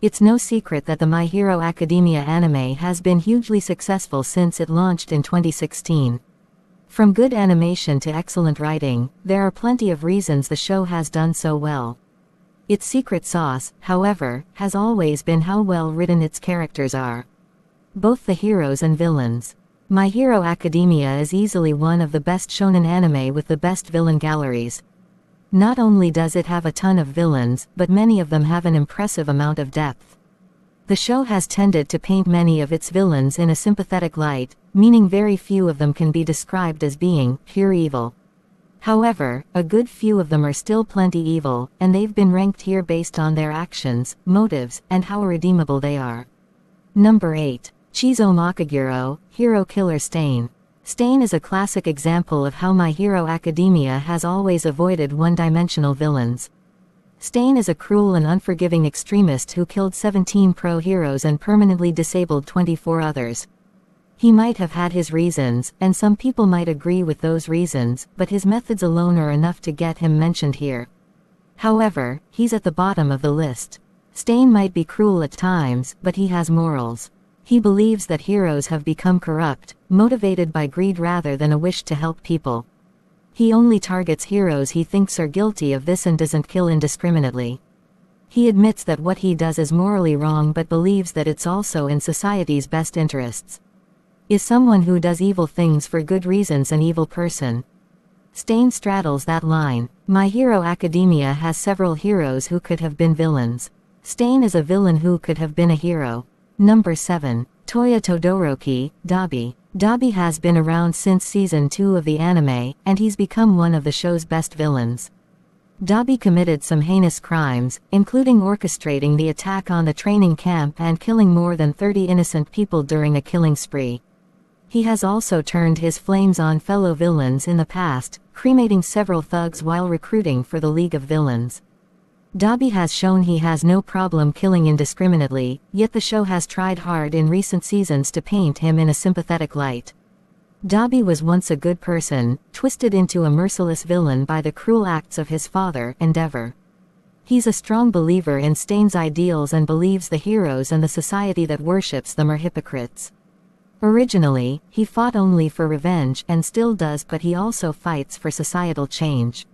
It's no secret that the My Hero Academia anime has been hugely successful since it launched in 2016. From good animation to excellent writing, there are plenty of reasons the show has done so well. Its secret sauce, however, has always been how well written its characters are. Both the heroes and villains. My Hero Academia is easily one of the best shonen anime with the best villain galleries. Not only does it have a ton of villains, but many of them have an impressive amount of depth. The show has tended to paint many of its villains in a sympathetic light, meaning very few of them can be described as being pure evil. However, a good few of them are still plenty evil, and they've been ranked here based on their actions, motives, and how redeemable they are. Number 8. Chizo Makaguro, Hero Killer Stain. Stain is a classic example of how My Hero Academia has always avoided one-dimensional villains. Stain is a cruel and unforgiving extremist who killed 17 pro-heroes and permanently disabled 24 others. He might have had his reasons, and some people might agree with those reasons, but his methods alone are enough to get him mentioned here. However, he's at the bottom of the list. Stain might be cruel at times, but he has morals. He believes that heroes have become corrupt, motivated by greed rather than a wish to help people. He only targets heroes he thinks are guilty of this and doesn't kill indiscriminately. He admits that what he does is morally wrong but believes that it's also in society's best interests. Is someone who does evil things for good reasons an evil person? Stain straddles that line. My Hero Academia has several heroes who could have been villains. Stain is a villain who could have been a hero. Number 7. Toya Todoroki, Dabi. Dabi has been around since season 2 of the anime, and he's become one of the show's best villains. Dabi committed some heinous crimes, including orchestrating the attack on the training camp and killing more than 30 innocent people during a killing spree. He has also turned his flames on fellow villains in the past, cremating several thugs while recruiting for the League of Villains. Dabi has shown he has no problem killing indiscriminately, yet the show has tried hard in recent seasons to paint him in a sympathetic light. Dabi was once a good person, twisted into a merciless villain by the cruel acts of his father, Endeavor. He's a strong believer in Stain's ideals and believes the heroes and the society that worships them are hypocrites. Originally, he fought only for revenge and still does, but he also fights for societal change.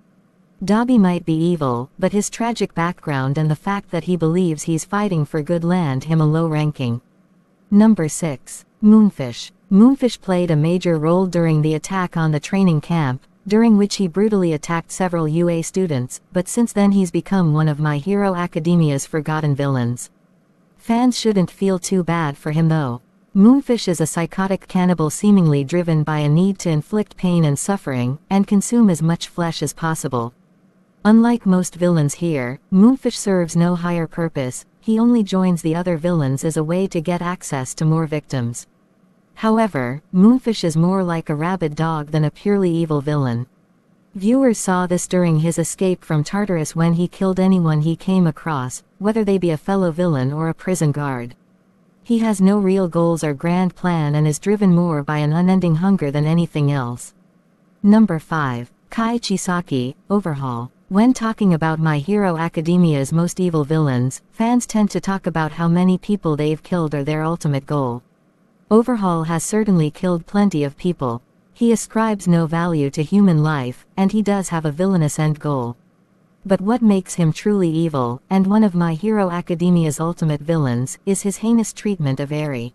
Dabi might be evil, but his tragic background and the fact that he believes he's fighting for good land him a low ranking. Number 6. Moonfish. Moonfish played a major role during the attack on the training camp, during which he brutally attacked several UA students, but since then he's become one of My Hero Academia's forgotten villains. Fans shouldn't feel too bad for him though. Moonfish is a psychotic cannibal seemingly driven by a need to inflict pain and suffering, and consume as much flesh as possible. Unlike most villains here, Moonfish serves no higher purpose, he only joins the other villains as a way to get access to more victims. However, Moonfish is more like a rabid dog than a purely evil villain. Viewers saw this during his escape from Tartarus when he killed anyone he came across, whether they be a fellow villain or a prison guard. He has no real goals or grand plan and is driven more by an unending hunger than anything else. Number 5. Kai Chisaki, Overhaul. When talking about My Hero Academia's most evil villains, fans tend to talk about how many people they've killed or their ultimate goal. Overhaul has certainly killed plenty of people. He ascribes no value to human life, and he does have a villainous end goal. But what makes him truly evil, and one of My Hero Academia's ultimate villains, is his heinous treatment of Eri.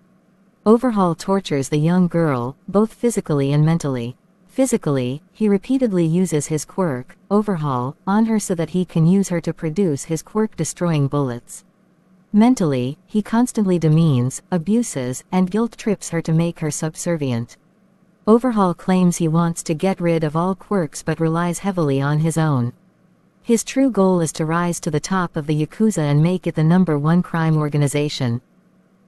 Overhaul tortures the young girl, both physically and mentally. Physically, he repeatedly uses his quirk, Overhaul, on her so that he can use her to produce his quirk-destroying bullets. Mentally, he constantly demeans, abuses, and guilt-trips her to make her subservient. Overhaul claims he wants to get rid of all quirks but relies heavily on his own. His true goal is to rise to the top of the Yakuza and make it the #1 crime organization.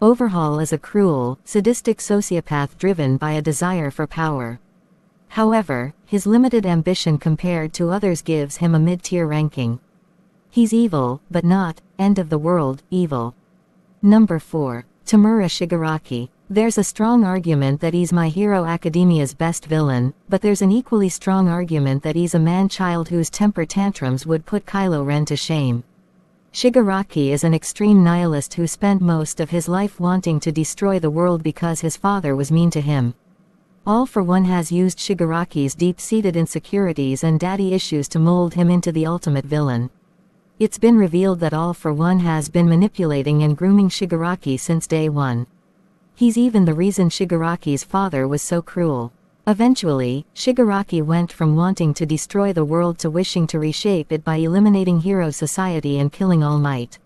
Overhaul is a cruel, sadistic sociopath driven by a desire for power. However, his limited ambition compared to others gives him a mid-tier ranking. He's evil, but not, end of the world, evil. Number 4. Tamura Shigaraki. There's a strong argument that he's My Hero Academia's best villain, but there's an equally strong argument that he's a man-child whose temper tantrums would put Kylo Ren to shame. Shigaraki is an extreme nihilist who spent most of his life wanting to destroy the world because his father was mean to him. All for One has used Shigaraki's deep-seated insecurities and daddy issues to mold him into the ultimate villain. It's been revealed that All for One has been manipulating and grooming Shigaraki since day one. He's even the reason Shigaraki's father was so cruel. Eventually, Shigaraki went from wanting to destroy the world to wishing to reshape it by eliminating Hero Society and killing All Might.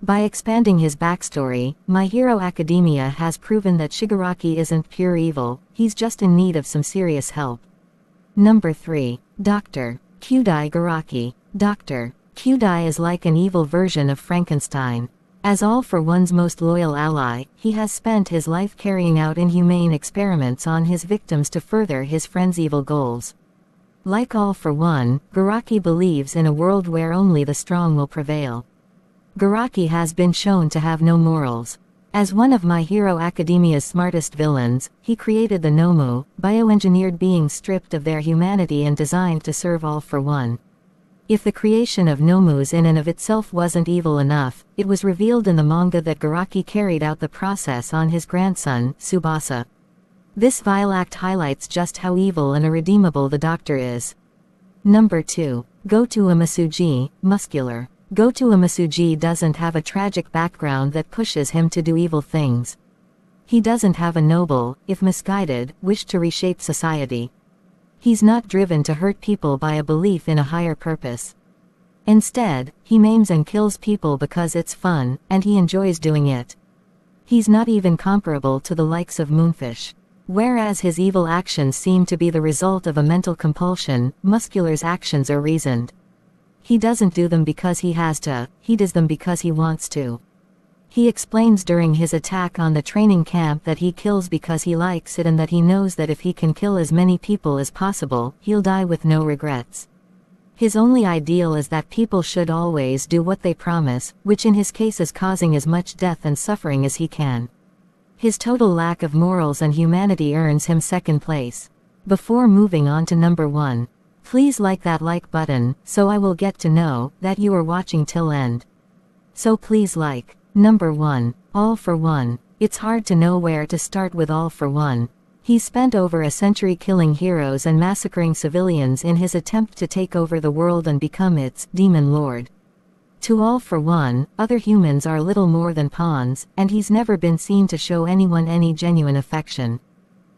By expanding his backstory, My Hero Academia has proven that Shigaraki isn't pure evil, he's just in need of some serious help. Number 3. Dr. Kyudai Garaki. Dr. Kyudai is like an evil version of Frankenstein. As All for One's most loyal ally, he has spent his life carrying out inhumane experiments on his victims to further his friend's evil goals. Like All for One, Garaki believes in a world where only the strong will prevail. Garaki has been shown to have no morals. As one of My Hero Academia's smartest villains, he created the Nomu, bioengineered beings stripped of their humanity and designed to serve All for One. If the creation of Nomus in and of itself wasn't evil enough, it was revealed in the manga that Garaki carried out the process on his grandson, Tsubasa. This vile act highlights just how evil and irredeemable the Doctor is. Number 2. Goto Umasugi, Muscular. Goto Umasugi doesn't have a tragic background that pushes him to do evil things. He doesn't have a noble, if misguided, wish to reshape society. He's not driven to hurt people by a belief in a higher purpose. Instead, he maims and kills people because it's fun, and he enjoys doing it. He's not even comparable to the likes of Moonfish. Whereas his evil actions seem to be the result of a mental compulsion, Muscular's actions are reasoned. He doesn't do them because he has to, he does them because he wants to. He explains during his attack on the training camp that he kills because he likes it and that he knows that if he can kill as many people as possible, he'll die with no regrets. His only ideal is that people should always do what they promise, which in his case is causing as much death and suffering as he can. His total lack of morals and humanity earns him second place. Before moving on to number 1, please like that like button, so I will get to know that you are watching till end. So please like. Number 1. All for One. It's hard to know where to start with All for One. He's spent over a century killing heroes and massacring civilians in his attempt to take over the world and become its demon lord. To All for One, other humans are little more than pawns, and he's never been seen to show anyone any genuine affection.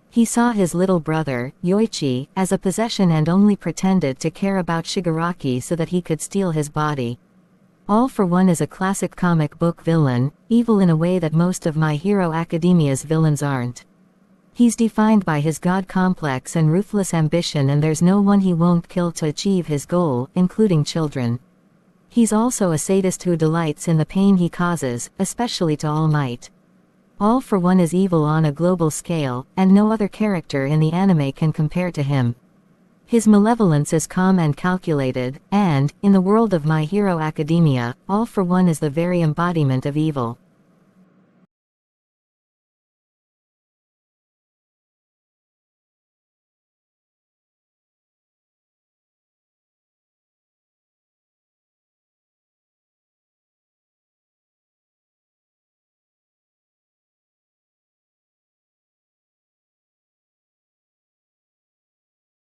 He saw his little brother, Yoichi, as a possession and only pretended to care about Shigaraki so that he could steal his body. All for One is a classic comic book villain, evil in a way that most of My Hero Academia's villains aren't. He's defined by his god complex and ruthless ambition, and there's no one he won't kill to achieve his goal, including children. He's also a sadist who delights in the pain he causes, especially to All Might. All for One is evil on a global scale, and no other character in the anime can compare to him. His malevolence is calm and calculated, and, in the world of My Hero Academia, All for One is the very embodiment of evil.